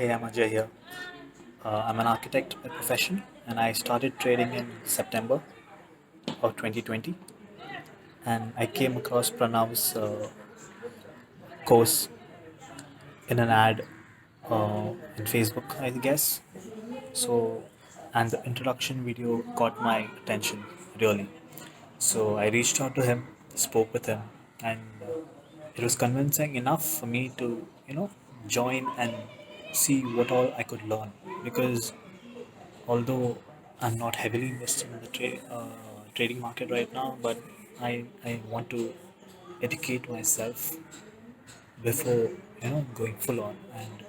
Hey, I'm Ajay here. I'm an architect by profession, and I started trading in September of 2020. And I came across Pranav's course in an ad in Facebook, I guess. So, and the introduction video caught my attention really. So I reached out to him, spoke with him, and it was convincing enough for me to, join and see what all I could learn. Because although I'm not heavily invested in the trading market right now, but I want to educate myself before going full on. And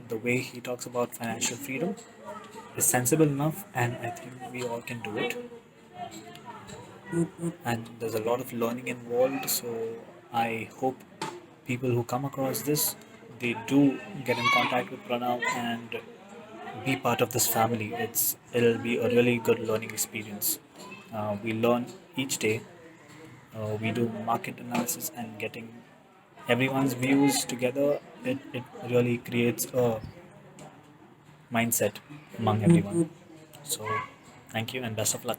the way he talks about financial freedom is sensible enough, and I think we all can do it. And there's a lot of learning involved, so I hope people who come across this, they do get in contact with Pranav and be part of this family. It'll be a really good learning experience. We learn each day. We do market analysis and getting everyone's views together. It really creates a mindset among everyone. So thank you and best of luck.